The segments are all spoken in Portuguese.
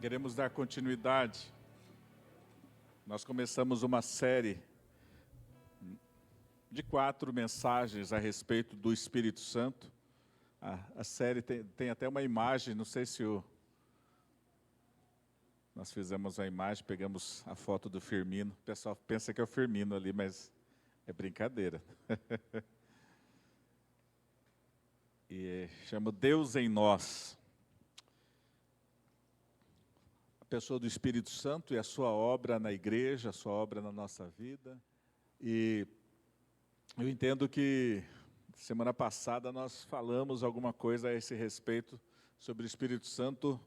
Queremos dar continuidade. Nós começamos uma série de 4 mensagens a respeito do Espírito Santo. A série tem até uma imagem, não sei se nós fizemos a imagem, pegamos a foto do Firmino. O pessoal pensa que é o Firmino ali, mas é brincadeira. E chama Deus em Nós. A pessoa do Espírito Santo e a sua obra na igreja, a sua obra na nossa vida. E eu entendo que semana passada nós falamos alguma coisa a esse respeito sobre o Espírito Santo,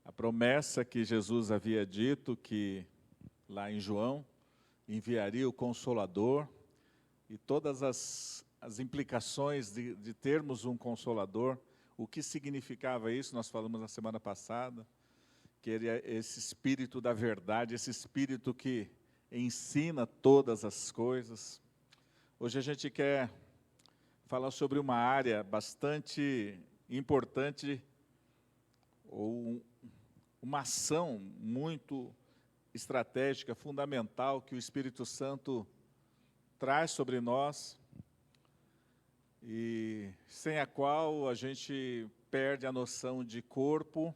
a promessa que Jesus havia dito que lá em João enviaria o Consolador e todas as implicações de termos um Consolador, o que significava isso, nós falamos na semana passada, que ele é esse Espírito da verdade, esse Espírito que ensina todas as coisas. Hoje a gente quer falar sobre uma área bastante importante, ou uma ação muito estratégica, fundamental, que o Espírito Santo traz sobre nós, e sem a qual a gente perde a noção de corpo,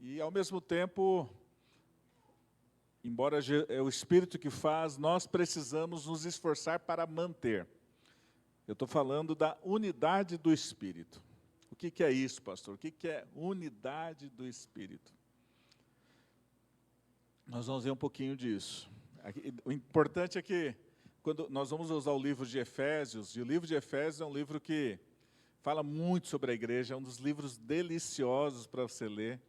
e ao mesmo tempo, embora é o Espírito que faz, nós precisamos nos esforçar para manter. Eu estou falando da unidade do Espírito. O que é isso, pastor? O que é unidade do Espírito? Nós vamos ver um pouquinho disso. O importante é que, quando nós vamos usar o livro de Efésios, e o livro de Efésios é um livro que fala muito sobre a igreja, é um dos livros deliciosos para você ler.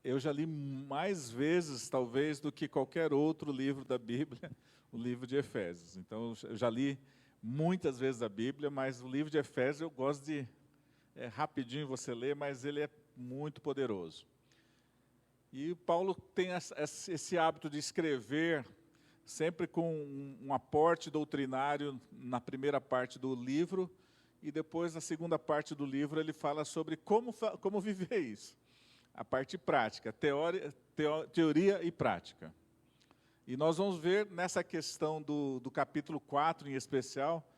Eu já li mais vezes, talvez, do que qualquer outro livro da Bíblia, o livro de Efésios. Então, eu já li muitas vezes a Bíblia, mas o livro de Efésios eu gosto de... É rapidinho você ler, mas ele é muito poderoso. E Paulo tem esse hábito de escrever sempre com um aporte doutrinário na primeira parte do livro, e depois, na segunda parte do livro, ele fala sobre como viver isso. A parte prática, teoria e prática. E nós vamos ver nessa questão do capítulo 4, em especial,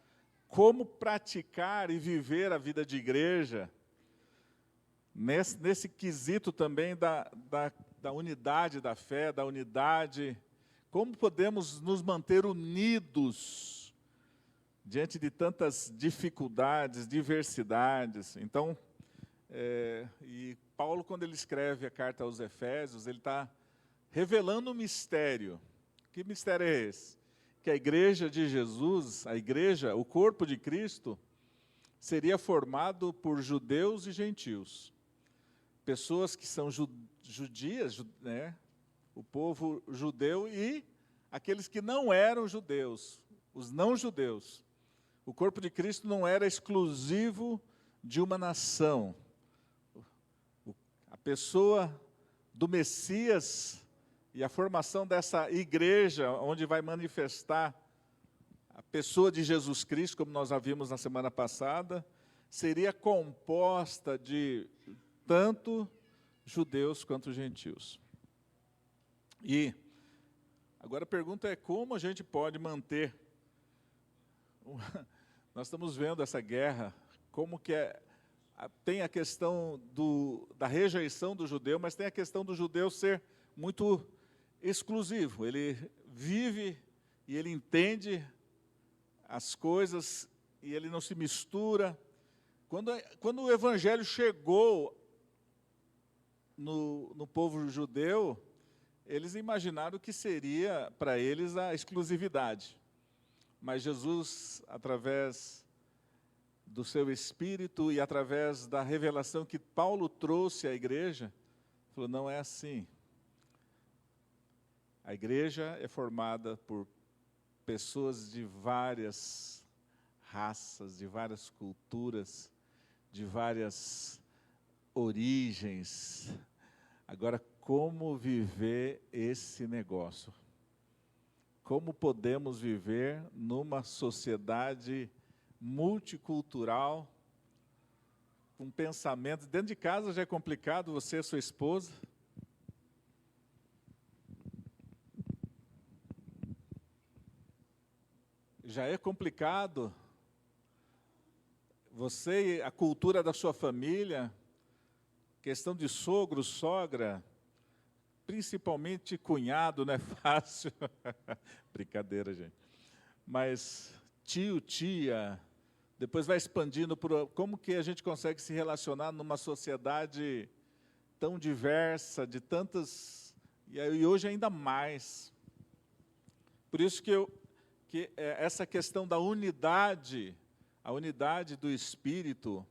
como praticar e viver a vida de igreja, nesse quesito também da unidade da fé, da unidade, como podemos nos manter unidos diante de tantas dificuldades, diversidades. Então, e Paulo, quando ele escreve a carta aos Efésios, ele está revelando um mistério. Que mistério é esse? Que a igreja de Jesus, a igreja, o corpo de Cristo, seria formado por judeus e gentios. Pessoas que são judias, né? O povo judeu e aqueles que não eram judeus, os não judeus. O corpo de Cristo não era exclusivo de uma nação. A pessoa do Messias e a formação dessa igreja, onde vai manifestar a pessoa de Jesus Cristo, como nós já vimos na semana passada, seria composta de tanto judeus quanto gentios. E agora a pergunta é como a gente pode manter... Nós estamos vendo essa guerra, como que tem a questão da rejeição do judeu, mas tem a questão do judeu ser muito exclusivo. Ele vive e ele entende as coisas e ele não se mistura. Quando o evangelho chegou no povo judeu, eles imaginaram que seria para eles a exclusividade. Mas Jesus, através do seu Espírito e através da revelação que Paulo trouxe à igreja, falou, não é assim. A igreja é formada por pessoas de várias raças, de várias culturas, de várias origens. Agora, como viver esse negócio? Como podemos viver numa sociedade multicultural com pensamentos. Dentro de casa já é complicado, você e sua esposa. Já é complicado você e a cultura da sua família, questão de sogro, sogra, principalmente cunhado, não é fácil. Brincadeira, gente. Mas tio, tia, depois vai expandindo por como que a gente consegue se relacionar numa sociedade tão diversa, de tantas, e hoje ainda mais. Por isso que essa questão da unidade, a unidade do Espírito,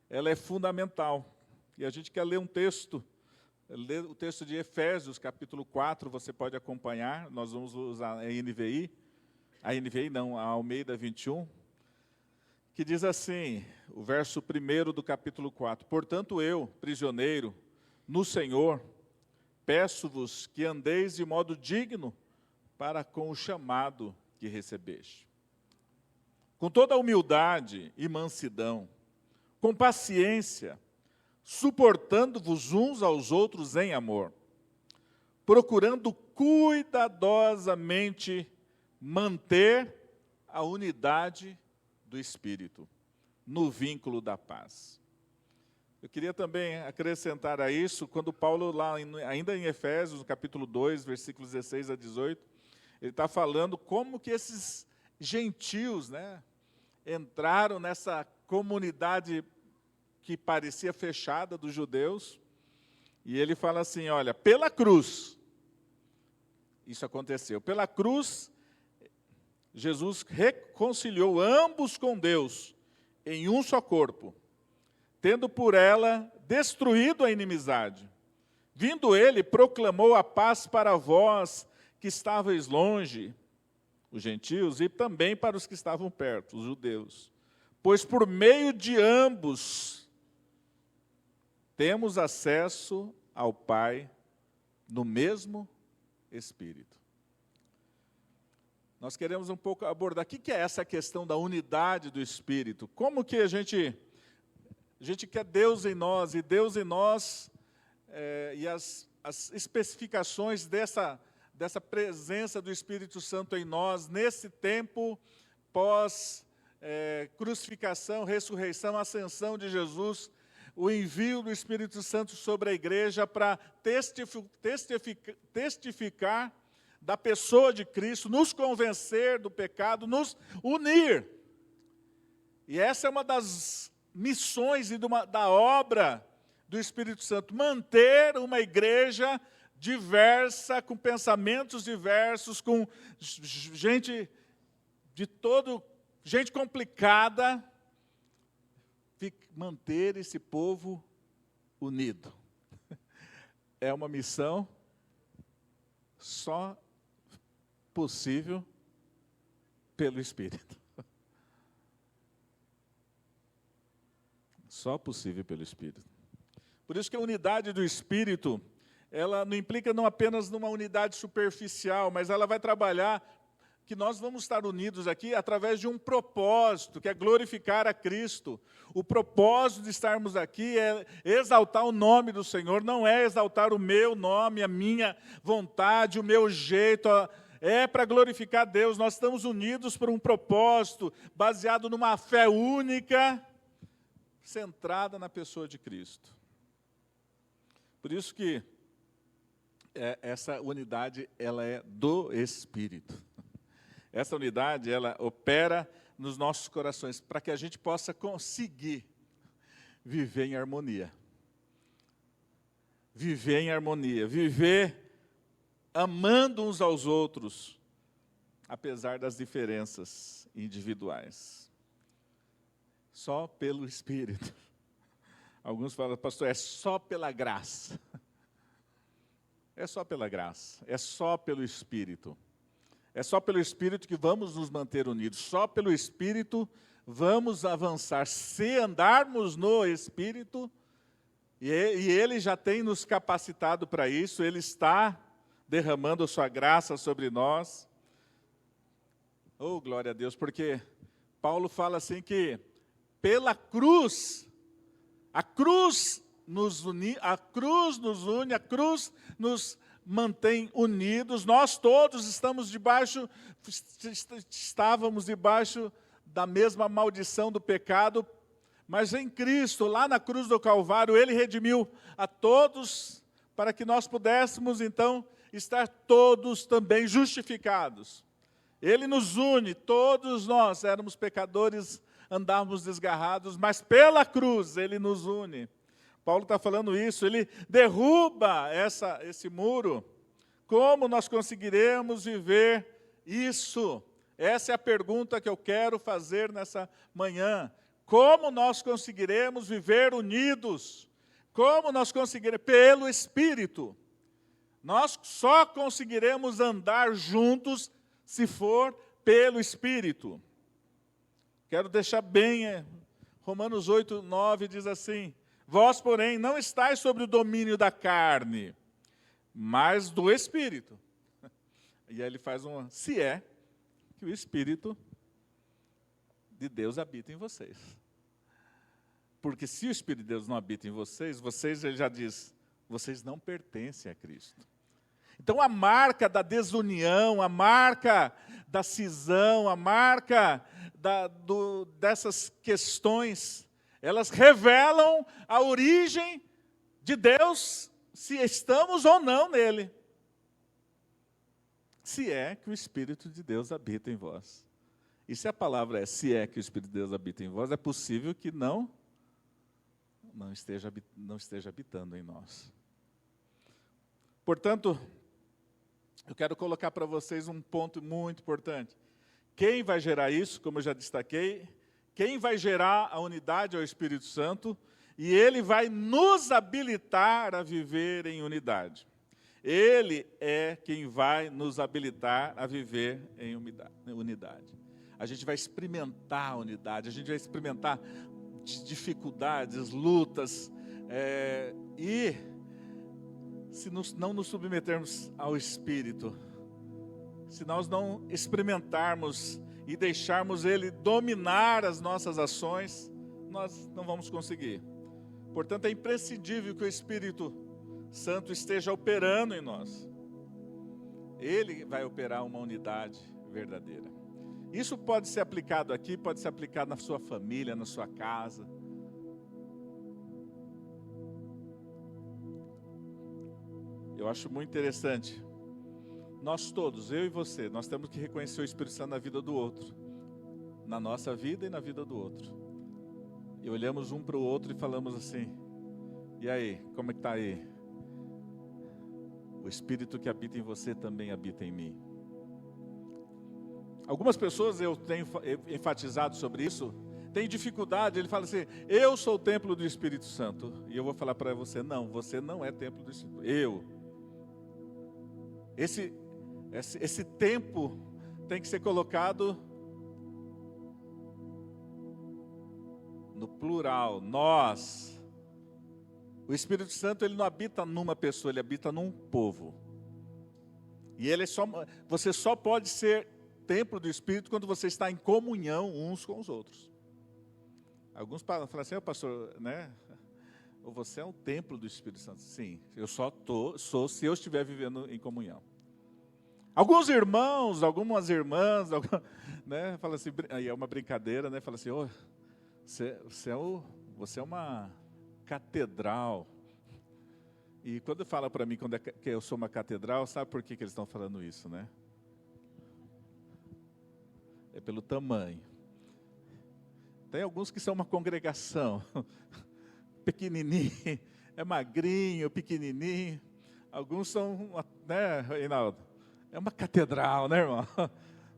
ela é fundamental. E a gente quer ler um texto, ler o texto de Efésios, capítulo 4, você pode acompanhar, nós vamos usar a NVI não, a Almeida 21, que diz assim, o verso 1 do capítulo 4, portanto eu, prisioneiro, no Senhor, peço-vos que andeis de modo digno para com o chamado que recebeste. Com toda a humildade e mansidão, com paciência, suportando-vos uns aos outros em amor, procurando cuidadosamente manter a unidade do Espírito, no vínculo da paz. Eu queria também acrescentar a isso, quando Paulo, ainda em Efésios, no capítulo 2, versículos 16 a 18, ele está falando como que esses gentios, né, entraram nessa comunidade que parecia fechada dos judeus, e ele fala assim, olha, pela cruz, isso aconteceu, pela cruz, Jesus reconciliou ambos com Deus em um só corpo, tendo por ela destruído a inimizade. Vindo ele, proclamou a paz para vós que estáveis longe, os gentios, e também para os que estavam perto, os judeus. Pois por meio de ambos temos acesso ao Pai no mesmo Espírito. Nós queremos um pouco abordar o que é essa questão da unidade do Espírito. Como que a gente quer Deus em nós, e Deus em nós, e as especificações dessa presença do Espírito Santo em nós, nesse tempo pós-crucificação, ressurreição, ascensão de Jesus, o envio do Espírito Santo sobre a igreja para testificar da pessoa de Cristo, nos convencer do pecado, nos unir. E essa é uma das missões e da obra do Espírito Santo, manter uma igreja diversa, com pensamentos diversos, com gente gente complicada, manter esse povo unido. É uma missão só possível pelo Espírito. Só possível pelo Espírito. Por isso que a unidade do Espírito, ela não implica não apenas numa unidade superficial, mas ela vai trabalhar que nós vamos estar unidos aqui através de um propósito, que é glorificar a Cristo. O propósito de estarmos aqui é exaltar o nome do Senhor, não é exaltar o meu nome, a minha vontade, o meu jeito, é para glorificar Deus. Nós estamos unidos por um propósito, baseado numa fé única, centrada na pessoa de Cristo. Por isso que essa unidade, ela é do Espírito. Essa unidade, ela opera nos nossos corações, para que a gente possa conseguir viver em harmonia. Viver em harmonia, viver amando uns aos outros, apesar das diferenças individuais. Só pelo Espírito. Alguns falam, pastor, é só pela graça. É só pela graça, é só pelo Espírito. É só pelo Espírito que vamos nos manter unidos. Só pelo Espírito vamos avançar. Se andarmos no Espírito, e Ele já tem nos capacitado para isso, Ele está derramando a sua graça sobre nós. Oh, glória a Deus, porque Paulo fala assim que pela cruz A cruz nos une, a cruz nos mantém unidos. Nós todos estávamos debaixo da mesma maldição do pecado, mas em Cristo, lá na cruz do Calvário, Ele redimiu a todos para que nós pudéssemos, então, estar todos também justificados. Ele nos une, todos nós éramos pecadores, andávamos desgarrados, mas pela cruz Ele nos une. Paulo está falando isso, ele derruba esse muro. Como nós conseguiremos viver isso? Essa é a pergunta que eu quero fazer nessa manhã. Como nós conseguiremos viver unidos? Como nós conseguiremos? Pelo Espírito. Nós só conseguiremos andar juntos se for pelo Espírito. Quero deixar bem, Romanos 8, 9 diz assim: vós, porém, não estáis sob o domínio da carne, mas do Espírito. E aí ele faz se é que o Espírito de Deus habita em vocês. Porque se o Espírito de Deus não habita em vocês, ele já diz, vocês não pertencem a Cristo. Então a marca da desunião, a marca da cisão, a marca dessas questões, elas revelam a origem de Deus, se estamos ou não nele. Se é que o Espírito de Deus habita em vós. E se a palavra é se é que o Espírito de Deus habita em vós, é possível que não esteja habitando em nós. Portanto, eu quero colocar para vocês um ponto muito importante. Quem vai gerar isso, como eu já destaquei, quem vai gerar a unidade é o Espírito Santo, e ele vai nos habilitar a viver em unidade. Ele é quem vai nos habilitar a viver em unidade. A gente vai experimentar a unidade, a gente vai experimentar dificuldades, lutas, e se não nos submetermos ao Espírito, se nós não experimentarmos e deixarmos Ele dominar as nossas ações, nós não vamos conseguir. Portanto, é imprescindível que o Espírito Santo esteja operando em nós. Ele vai operar uma unidade verdadeira. Isso pode ser aplicado aqui, pode ser aplicado na sua família, na sua casa. Eu acho muito interessante. Nós todos, eu e você, nós temos que reconhecer o Espírito Santo na vida do outro. Na nossa vida e na vida do outro. E olhamos um para o outro e falamos assim, e aí, como é que está aí? O Espírito que habita em você também habita em mim. Algumas pessoas, eu tenho enfatizado sobre isso, têm dificuldade, ele fala assim, eu sou o templo do Espírito Santo. E eu vou falar para você, não, você não é templo do Espírito Santo. Eu. Esse tempo tem que ser colocado no plural, nós. O Espírito Santo, ele não habita numa pessoa, ele habita num povo. E você só pode ser templo do Espírito quando você está em comunhão uns com os outros. Alguns falam assim, pastor, né? Ou você é um templo do Espírito Santo. Sim, eu sou se eu estiver vivendo em comunhão. Alguns irmãos, algumas irmãs, né? Fala assim, aí é uma brincadeira, né? Fala assim, você é uma catedral. E quando fala para mim que eu sou uma catedral, sabe por que eles estão falando isso, né? É pelo tamanho. Tem alguns que são uma congregação, pequenininho, é magrinho, pequenininho. Alguns são, né, Reinaldo? É uma catedral, né, irmão?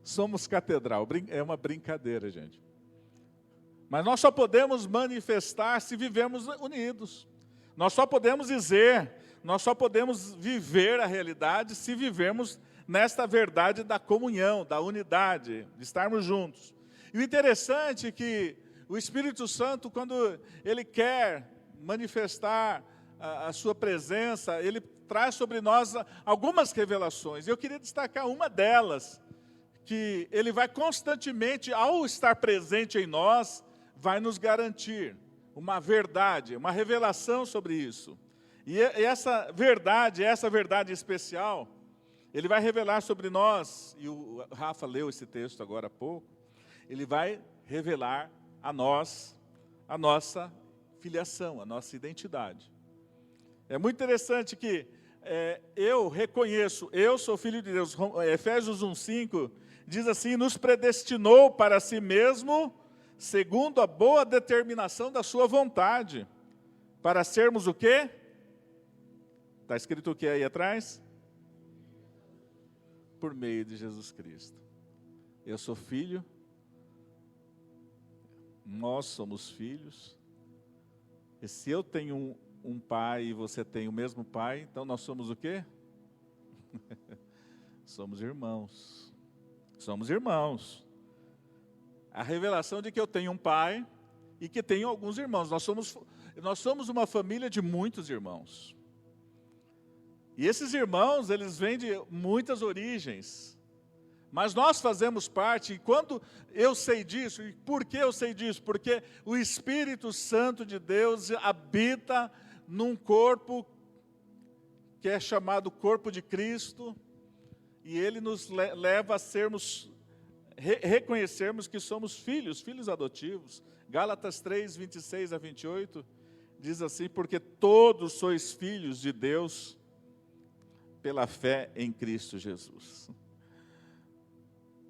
Somos catedral, é uma brincadeira, gente. Mas nós só podemos manifestar se vivemos unidos. Nós só podemos dizer, nós só podemos viver a realidade se vivermos nesta verdade da comunhão, da unidade, de estarmos juntos. E o interessante é que o Espírito Santo, quando Ele quer manifestar a sua presença, Ele traz sobre nós algumas revelações. Eu queria destacar uma delas, que Ele vai constantemente, ao estar presente em nós, vai nos garantir. uma verdade, uma revelação sobre isso. E essa verdade especial, ele vai revelar sobre nós, e o Rafa leu esse texto agora há pouco, ele vai revelar a nós a nossa filiação, a nossa identidade. É muito interessante que eu reconheço, eu sou filho de Deus. Efésios 1:5 diz assim: nos predestinou para si mesmo, segundo a boa determinação da sua vontade, para sermos o quê? Está escrito o que aí atrás? Por meio de Jesus Cristo. Eu sou filho, nós somos filhos, e se eu tenho um pai e você tem o mesmo pai, então nós somos o quê? Somos irmãos. Somos irmãos. A revelação de que eu tenho um pai e que tenho alguns irmãos. Nós somos uma família de muitos irmãos. E esses irmãos, eles vêm de muitas origens. Mas nós fazemos parte, e quando eu sei disso, e por que eu sei disso? Porque o Espírito Santo de Deus habita num corpo que é chamado corpo de Cristo, e ele nos leva a sermos, reconhecermos que somos filhos adotivos. Gálatas 3, 26 a 28, diz assim: porque todos sois filhos de Deus, pela fé em Cristo Jesus.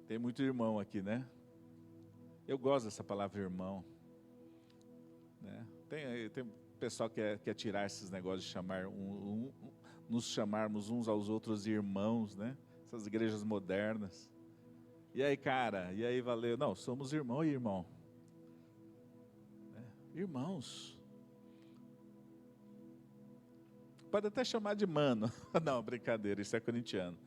Tem muito irmão aqui, né? Eu gosto dessa palavra irmão. Né? Tem pessoal que quer tirar esses negócios de chamar nos chamarmos uns aos outros irmãos, né? Essas igrejas modernas. E aí, cara? E aí, valeu? Não, somos irmão e irmão. Irmãos. Pode até chamar de mano. Não, brincadeira, isso é corintiano.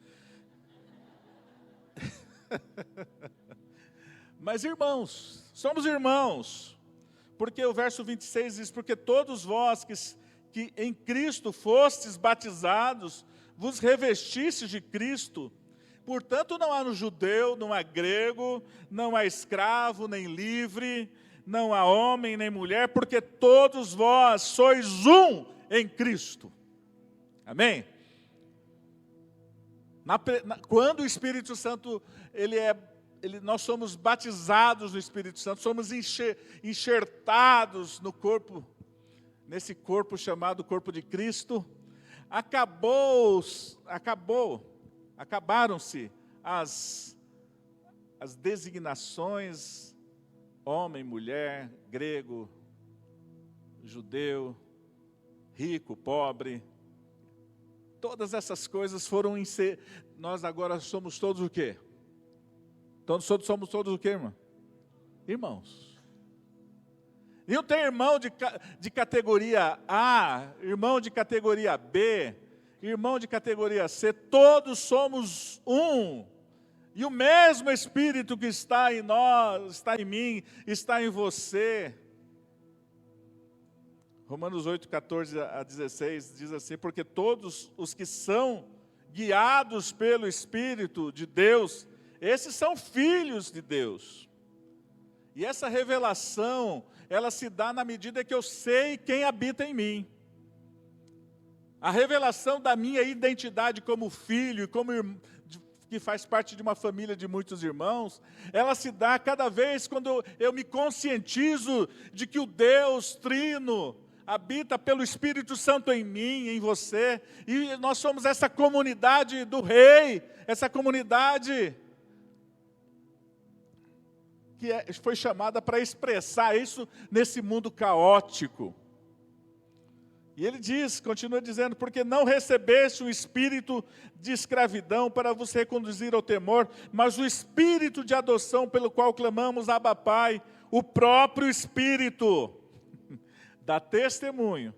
Mas irmãos, somos irmãos. Porque o verso 26 diz: porque todos vós que em Cristo fostes batizados, vos revestistes de Cristo. Portanto, não há no judeu, não há grego, não há escravo, nem livre, não há homem, nem mulher, porque todos vós sois um em Cristo. Amém? Quando o Espírito Santo, nós somos batizados no Espírito Santo, somos enxertados no corpo, nesse corpo chamado corpo de Cristo, acabaram-se as designações, homem, mulher, grego, judeu, rico, pobre. Todas essas coisas foram nós agora somos todos o quê? Somos todos o quê, irmão? Irmãos. E não tem irmão de categoria A, irmão de categoria B, irmão de categoria C, todos somos um. E o mesmo Espírito que está em nós, está em mim, está em você. Romanos 8, 14 a 16 diz assim: porque todos os que são guiados pelo Espírito de Deus, esses são filhos de Deus. E essa revelação, ela se dá na medida que eu sei quem habita em mim. A revelação da minha identidade como filho, que faz parte de uma família de muitos irmãos, ela se dá cada vez quando eu me conscientizo de que o Deus Trino habita pelo Espírito Santo em mim, em você, e nós somos essa comunidade do Rei, essa comunidade que foi chamada para expressar isso nesse mundo caótico. E ele continua dizendo: porque não recebeste o espírito de escravidão para vos reconduzir ao temor, mas o espírito de adoção pelo qual clamamos: Abba, Pai. O próprio Espírito dá testemunho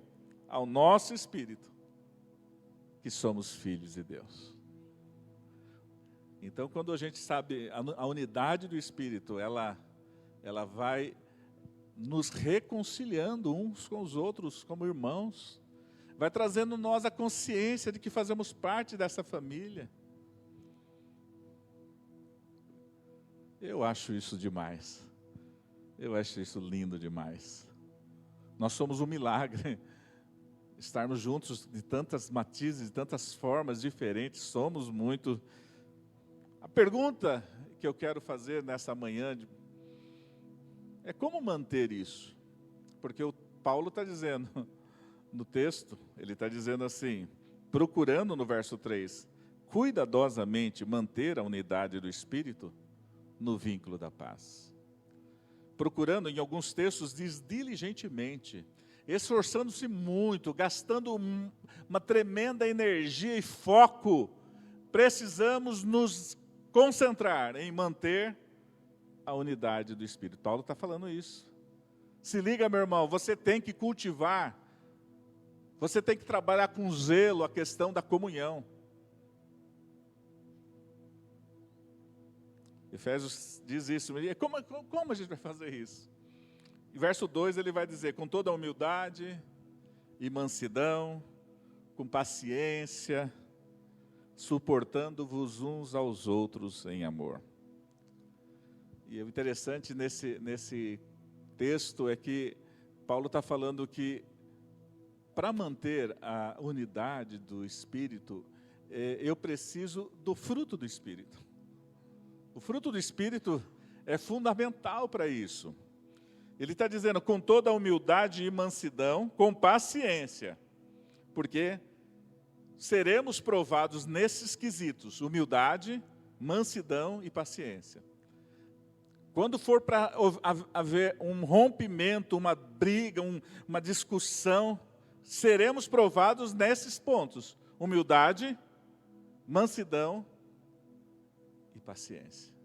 ao nosso espírito que somos filhos de Deus. Então, quando a gente sabe a unidade do Espírito, ela vai nos reconciliando uns com os outros como irmãos, vai trazendo nós a consciência de que fazemos parte dessa família. Eu acho isso demais. Eu acho isso lindo demais. Nós somos um milagre. Estarmos juntos de tantas matizes, de tantas formas diferentes, somos muito. A pergunta que eu quero fazer nessa manhã é como manter isso? Porque o Paulo está dizendo no texto, ele está dizendo assim, procurando no verso 3, cuidadosamente manter a unidade do Espírito no vínculo da paz. Procurando, em alguns textos diz diligentemente, esforçando-se muito, gastando uma tremenda energia e foco, precisamos nos concentrar em manter a unidade do Espírito. Paulo está falando isso. Se liga, meu irmão, você tem que cultivar, você tem que trabalhar com zelo a questão da comunhão. Efésios diz isso. E como a gente vai fazer isso? Em verso 2 ele vai dizer, com toda a humildade e mansidão, com paciência, suportando-vos uns aos outros em amor. E o interessante nesse texto é que Paulo está falando que para manter a unidade do Espírito, eu preciso do fruto do Espírito. O fruto do Espírito é fundamental para isso. Ele está dizendo, com toda a humildade e mansidão, com paciência, porque seremos provados nesses quesitos, humildade, mansidão e paciência. Quando for para haver um rompimento, uma briga, uma discussão, seremos provados nesses pontos, humildade, mansidão e paciência.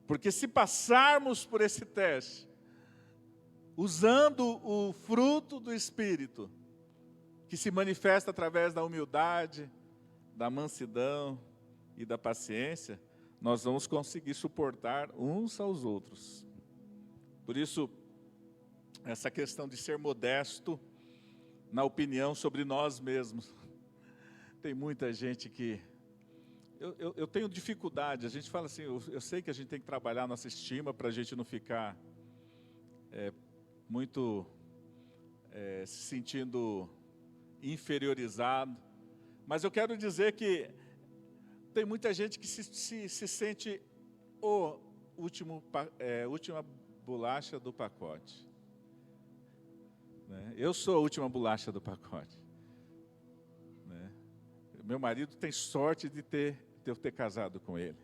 Porque se passarmos por esse teste, usando o fruto do Espírito, que se manifesta através da humildade, da mansidão e da paciência, nós vamos conseguir suportar uns aos outros. Por isso, essa questão de ser modesto na opinião sobre nós mesmos. Tem muita gente que... Eu tenho dificuldade, a gente fala assim, eu sei que a gente tem que trabalhar a nossa estima para a gente não ficar muito se sentindo inferiorizado, mas eu quero dizer que tem muita gente que se sente última bolacha do pacote. Né? Eu sou a última bolacha do pacote. Né? Meu marido tem sorte de eu ter casado com ele.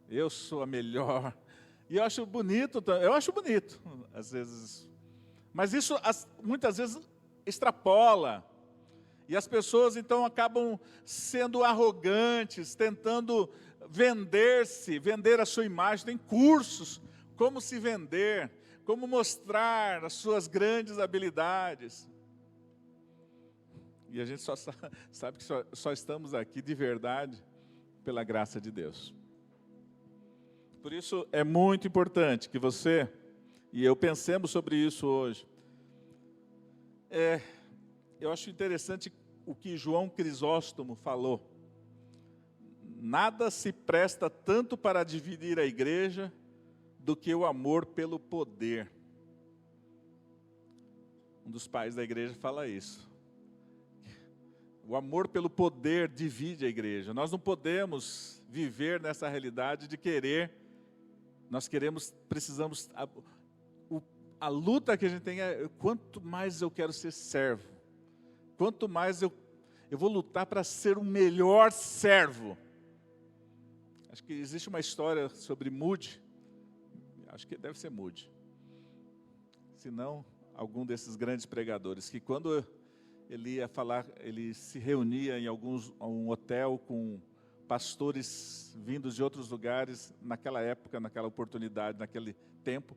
Eu sou a melhor. E eu acho bonito, às vezes. Mas isso muitas vezes extrapola. E as pessoas então acabam sendo arrogantes, tentando vender a sua imagem. Tem cursos, como se vender, como mostrar as suas grandes habilidades. E a gente só sabe que só estamos aqui de verdade pela graça de Deus. Por isso é muito importante que você e eu pensemos sobre isso hoje. Eu acho interessante o que João Crisóstomo falou. Nada se presta tanto para dividir a igreja do que o amor pelo poder. Um dos pais da igreja fala isso. O amor pelo poder divide a igreja. Nós não podemos viver nessa realidade de querer, precisamos, a luta que a gente tem é, quanto mais eu quero ser servo, quanto mais eu vou lutar para ser o melhor servo. Acho que existe uma história sobre Moody, acho que deve ser Moody, se não, algum desses grandes pregadores, que quando ele ia falar, ele se reunia em um hotel com pastores vindos de outros lugares, naquela época, naquela oportunidade, naquele tempo,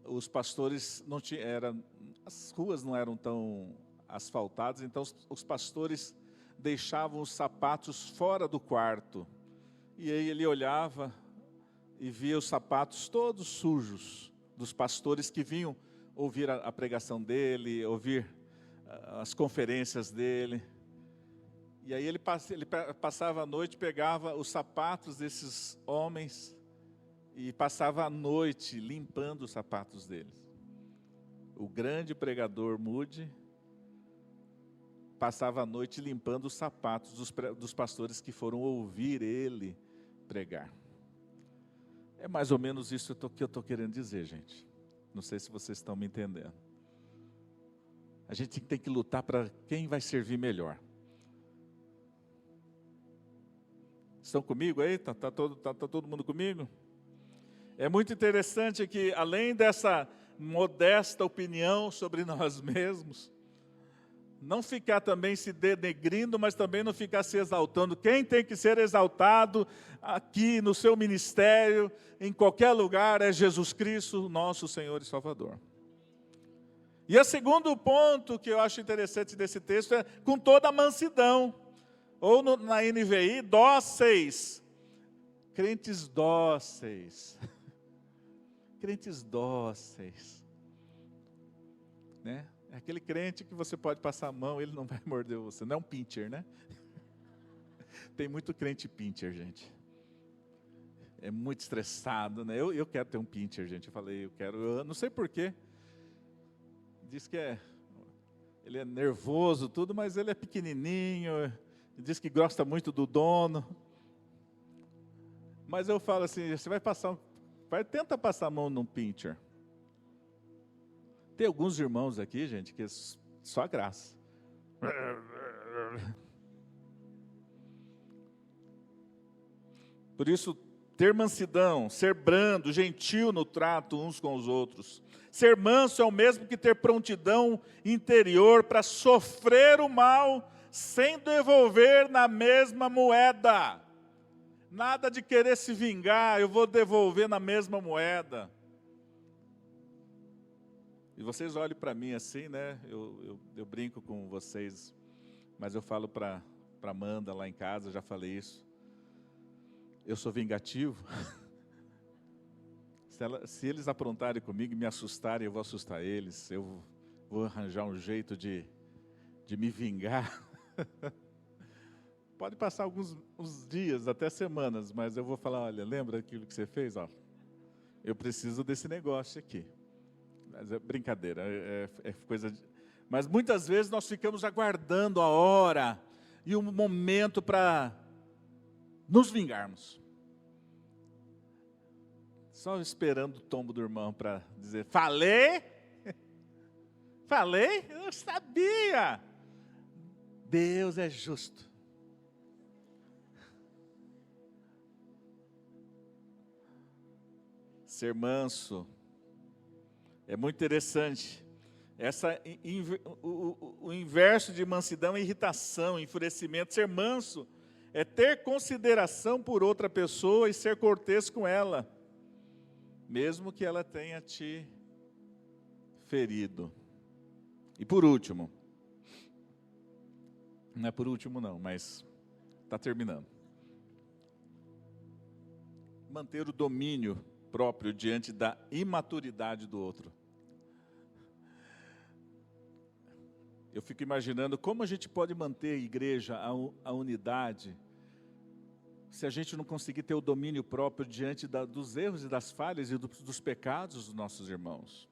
os pastores não tinham, as ruas não eram tão asfaltadas, então os pastores deixavam os sapatos fora do quarto. E aí ele olhava e via os sapatos todos sujos dos pastores que vinham ouvir a pregação dele, ouvir as conferências dele. E aí ele passava a noite, pegava os sapatos desses homens e passava a noite limpando os sapatos deles. o grande pregador Moody passava a noite limpando os sapatos dos pastores que foram ouvir ele pregar. É mais ou menos isso que eu estou querendo dizer, gente. Não sei se vocês estão me entendendo. A gente tem que lutar para quem vai servir melhor. Estão comigo aí? Tá todo mundo comigo? É muito interessante que, além dessa modesta opinião sobre nós mesmos, não ficar também se denegrindo, mas também não ficar se exaltando. Quem tem que ser exaltado aqui no seu ministério, em qualquer lugar, é Jesus Cristo, nosso Senhor e Salvador. E o segundo ponto que eu acho interessante desse texto é com toda a mansidão, ou na NVI, dóceis. Crentes dóceis. Crentes dóceis. Né? É aquele crente que você pode passar a mão, ele não vai morder você. Não é um pincher, né? Tem muito crente pincher, gente. É muito estressado, né? Eu quero ter um pincher, gente. Eu não sei porquê. Diz que ele é nervoso, tudo, mas ele é pequenininho. Diz que gosta muito do dono. Mas eu falo assim, você tenta passar a mão num pincher. Tem alguns irmãos aqui, gente, que é só graça. Por isso, ter mansidão, ser brando, gentil no trato uns com os outros. Ser manso é o mesmo que ter prontidão interior para sofrer o mal sem devolver na mesma moeda. Nada de querer se vingar, eu vou devolver na mesma moeda. E vocês olham para mim assim, né? Eu brinco com vocês, mas eu falo para Amanda lá em casa, já falei isso. Eu sou vingativo. Se eles aprontarem comigo e me assustarem, eu vou assustar eles. Eu vou arranjar um jeito de me vingar. Pode passar uns dias, até semanas, mas eu vou falar, olha, lembra aquilo que você fez? Ó, eu preciso desse negócio aqui. Mas é brincadeira, é coisa de... Mas muitas vezes nós ficamos aguardando a hora e um momento para nos vingarmos. Só esperando o tombo do irmão para dizer, falei? Falei? Eu sabia! Deus é justo. Ser manso. É muito interessante. O inverso de mansidão é irritação, enfurecimento. Ser manso é ter consideração por outra pessoa e ser cortês com ela, mesmo que ela tenha te ferido. E por último, não é por último não, mas está terminando. Manter o domínio próprio diante da imaturidade do outro. Eu fico imaginando como a gente pode manter a igreja, a unidade, se a gente não conseguir ter o domínio próprio diante dos erros e das falhas e dos pecados dos nossos irmãos.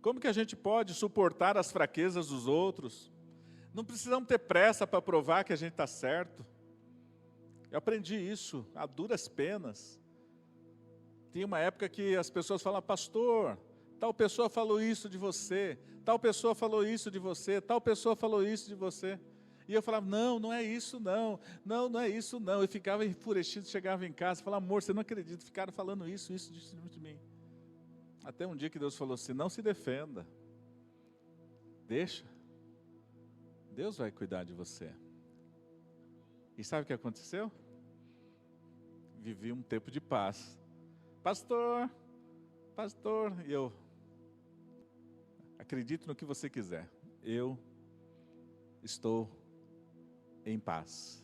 Como que a gente pode suportar as fraquezas dos outros? Não precisamos ter pressa para provar que a gente está certo. Eu aprendi isso a duras penas. Tinha uma época que as pessoas falavam, pastor, tal pessoa falou isso de você, tal pessoa falou isso de você, tal pessoa falou isso de você. E eu falava, não é isso não, não é isso não. Eu ficava enfurecido, chegava em casa e falava, amor, você não acredita, ficaram falando isso de mim. Até um dia que Deus falou assim, não se defenda, deixa, Deus vai cuidar de você. E sabe o que aconteceu? Vivi um tempo de paz. Pastor, e eu acredito no que você quiser, eu estou em paz.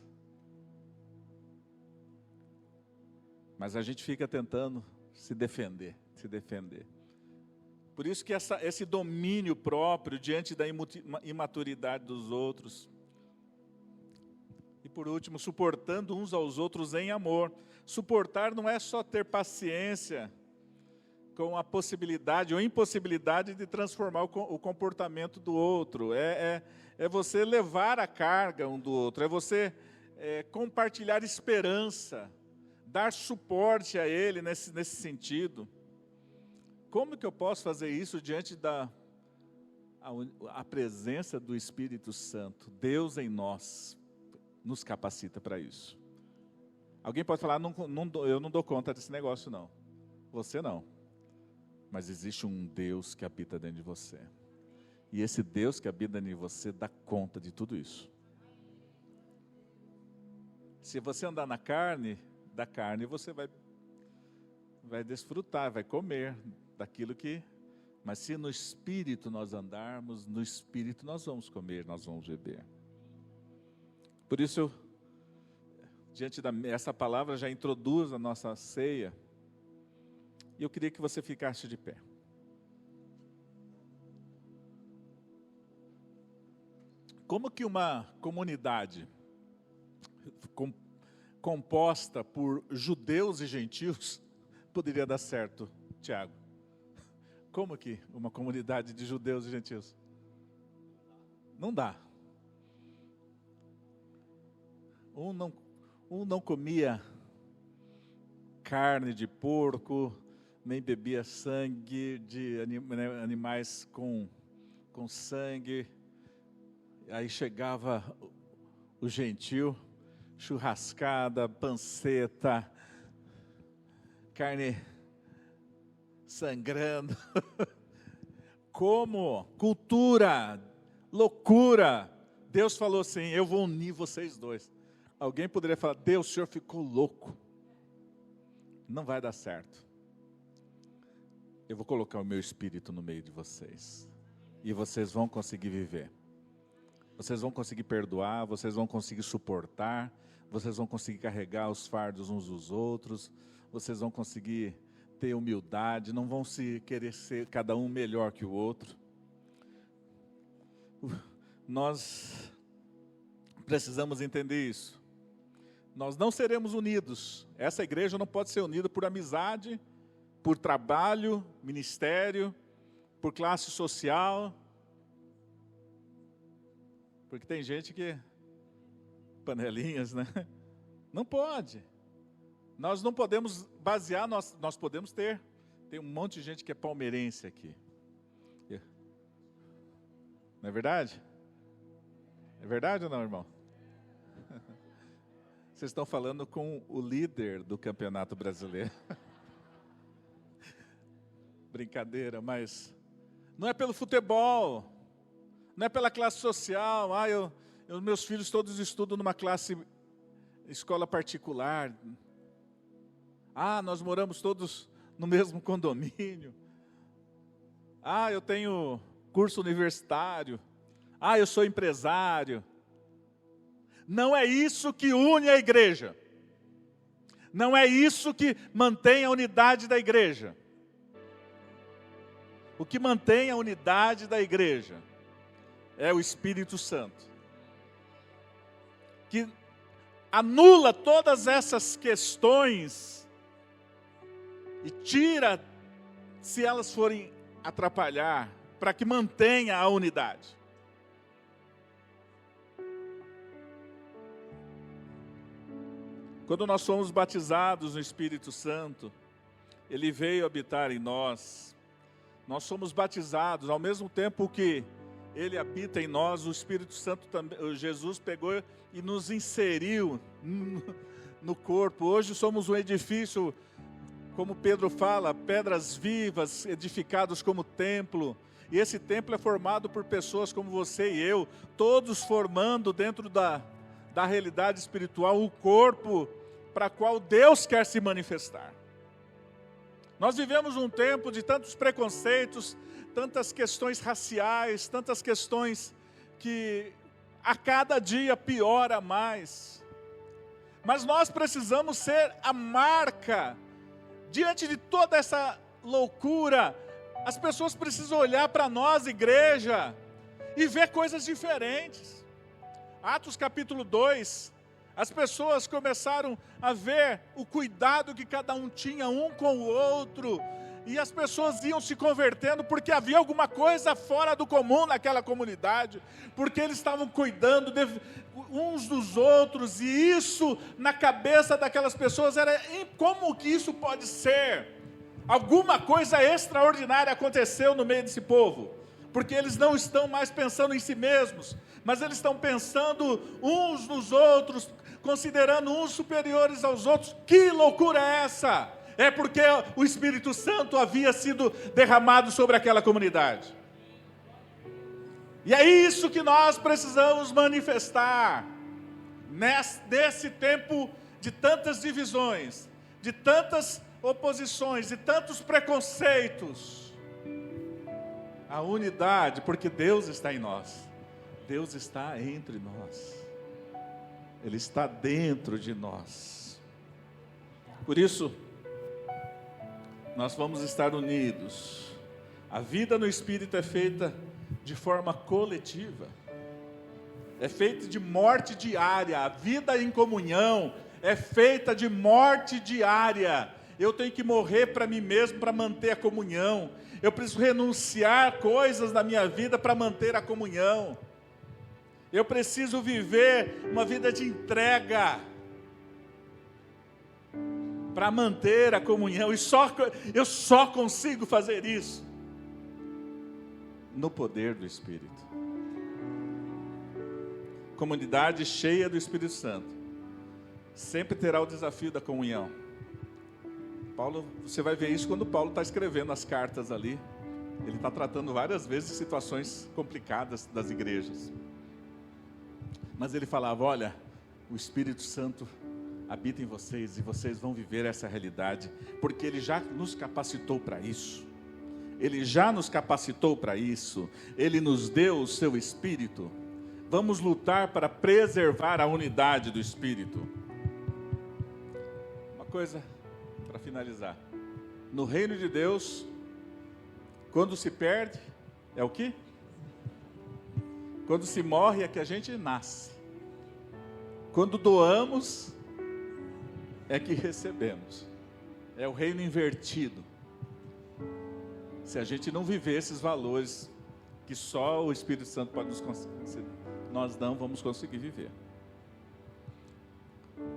Mas a gente fica tentando se defender. Por isso que esse domínio próprio diante da imaturidade dos outros. E por último, suportando uns aos outros em amor. Suportar não é só ter paciência, com a possibilidade ou impossibilidade de transformar o comportamento do outro. É você levar a carga um do outro, é você compartilhar esperança, dar suporte a ele nesse sentido. Como que eu posso fazer isso diante da a presença do Espírito Santo? Deus em nós nos capacita para isso. Alguém pode falar, eu não dou conta desse negócio não. Você não. Mas existe um Deus que habita dentro de você. E esse Deus que habita dentro de você dá conta de tudo isso. Se você andar na carne, da carne você vai desfrutar, vai comer daquilo que... Mas se no Espírito nós andarmos, no Espírito nós vamos comer, nós vamos beber. Por isso, diante essa palavra já introduz a nossa ceia. E eu queria que você ficasse de pé. Como que uma comunidade composta por judeus e gentios poderia dar certo, Tiago? Como que uma comunidade de judeus e gentios? Não dá. Um não comia carne de porco, nem bebia sangue de animais com sangue. Aí chegava o gentio, churrascada, panceta, carne sangrando. Como cultura, loucura. Deus falou assim, eu vou unir vocês dois. Alguém poderia falar, Deus, o senhor ficou louco. Não vai dar certo. Eu vou colocar o meu espírito no meio de vocês. E vocês vão conseguir viver. Vocês vão conseguir perdoar, vocês vão conseguir suportar, vocês vão conseguir carregar os fardos uns dos outros, vocês vão conseguir ter humildade, não vão se querer ser cada um melhor que o outro. Nós precisamos entender isso. Nós não seremos unidos. Essa igreja não pode ser unida por amizade, por trabalho, ministério, por classe social. Porque tem gente que... panelinhas, né? Não pode. Nós não podemos basear, nós podemos ter. Tem um monte de gente que é palmeirense aqui. Não é verdade? É verdade ou não, irmão? Vocês estão falando com o líder do Campeonato Brasileiro. Brincadeira, mas não é pelo futebol, não é pela classe social. Meus filhos todos estudam numa escola particular. Nós moramos todos no mesmo condomínio. Eu tenho curso universitário. Eu sou empresário. Não é isso que une a igreja. Não é isso que mantém a unidade da igreja. O que mantém a unidade da igreja é o Espírito Santo, que anula todas essas questões e tira, se elas forem atrapalhar, para que mantenha a unidade. Quando nós fomos batizados no Espírito Santo, Ele veio habitar em nós. Nós somos batizados, ao mesmo tempo que Ele habita em nós, o Espírito Santo também, Jesus pegou e nos inseriu no corpo. Hoje somos um edifício, como Pedro fala, pedras vivas, edificados como templo. E esse templo é formado por pessoas como você e eu, todos formando dentro da realidade espiritual o corpo para qual Deus quer se manifestar. Nós vivemos um tempo de tantos preconceitos, tantas questões raciais, tantas questões que a cada dia piora mais. Mas nós precisamos ser a marca. Diante de toda essa loucura, as pessoas precisam olhar para nós, igreja, e ver coisas diferentes. Atos capítulo 2, as pessoas começaram a ver o cuidado que cada um tinha um com o outro, E as pessoas iam se convertendo porque havia alguma coisa fora do comum naquela comunidade, porque eles estavam cuidando uns dos outros, e isso na cabeça daquelas pessoas era: como que isso pode ser? Alguma coisa extraordinária aconteceu no meio desse povo, porque eles não estão mais pensando em si mesmos, mas eles estão pensando uns nos outros, considerando uns superiores aos outros. Que loucura é essa? É porque o Espírito Santo havia sido derramado sobre aquela comunidade. E é isso que nós precisamos manifestar nesse tempo de tantas divisões, de tantas oposições, de tantos preconceitos. A unidade, porque Deus está em nós, Deus está entre nós, Ele está dentro de nós. Por isso, nós vamos estar unidos. A vida no Espírito é feita de forma coletiva, é feita de morte diária. A vida em comunhão é feita de morte diária. Eu tenho que morrer para mim mesmo para manter a comunhão. Eu preciso renunciar coisas na minha vida para manter a comunhão. Eu preciso viver uma vida de entrega para manter a comunhão. E eu só consigo fazer isso no poder do Espírito. Comunidade cheia do Espírito Santo sempre terá o desafio da comunhão. Paulo, você vai ver isso quando Paulo está escrevendo as cartas ali. Ele está tratando várias vezes de situações complicadas das igrejas. Mas ele falava: olha, o Espírito Santo habita em vocês e vocês vão viver essa realidade, porque Ele já nos capacitou para isso. Ele já nos capacitou para isso. Ele nos deu o seu Espírito. Vamos lutar para preservar a unidade do Espírito. Uma coisa para finalizar: no reino de Deus, quando se perde, é o quê? Quando se morre é que a gente nasce. Quando doamos, é que recebemos. É o reino invertido. Se a gente não viver esses valores que só o Espírito Santo pode nos conceder, nós não vamos conseguir viver.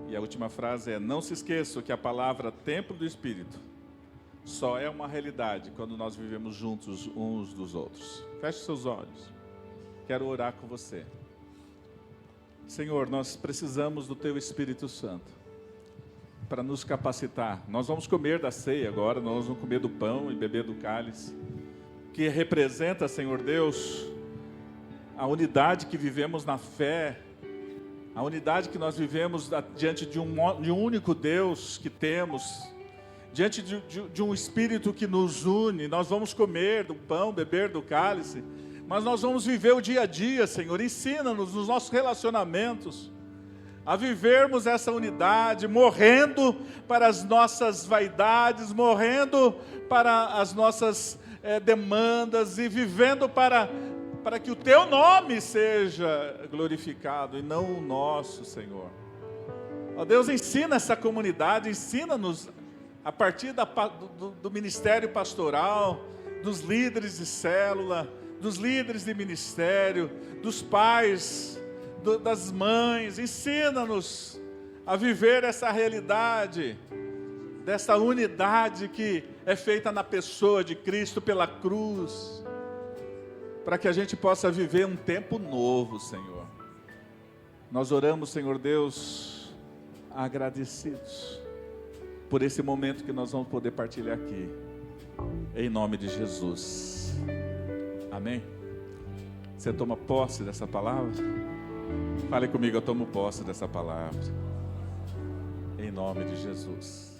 E a última frase é: não se esqueçam que a palavra templo do Espírito só é uma realidade quando nós vivemos juntos uns dos outros. Feche seus olhos. Quero orar com você. Senhor, nós precisamos do Teu Espírito Santo para nos capacitar. Nós vamos comer da ceia agora, nós vamos comer do pão e beber do cálice, que representa, Senhor Deus, a unidade que vivemos na fé, a unidade que nós vivemos diante de um único Deus que temos, diante de um Espírito que nos une. Nós vamos comer do pão, beber do cálice, mas nós vamos viver o dia a dia, Senhor. Ensina-nos nos nossos relacionamentos a vivermos essa unidade, morrendo para as nossas vaidades, morrendo para as nossas demandas e vivendo para que o Teu nome seja glorificado e não o nosso, Senhor. Ó Deus, ensina essa comunidade, ensina-nos a partir do ministério pastoral, dos líderes de célula, dos líderes de ministério, dos pais, das mães. Ensina-nos a viver essa realidade, dessa unidade que é feita na pessoa de Cristo pela cruz, para que a gente possa viver um tempo novo, Senhor. Nós oramos, Senhor Deus, agradecidos por esse momento que nós vamos poder partilhar aqui, em nome de Jesus. Amém? Você toma posse dessa palavra? Fale comigo: eu tomo posse dessa palavra, em nome de Jesus.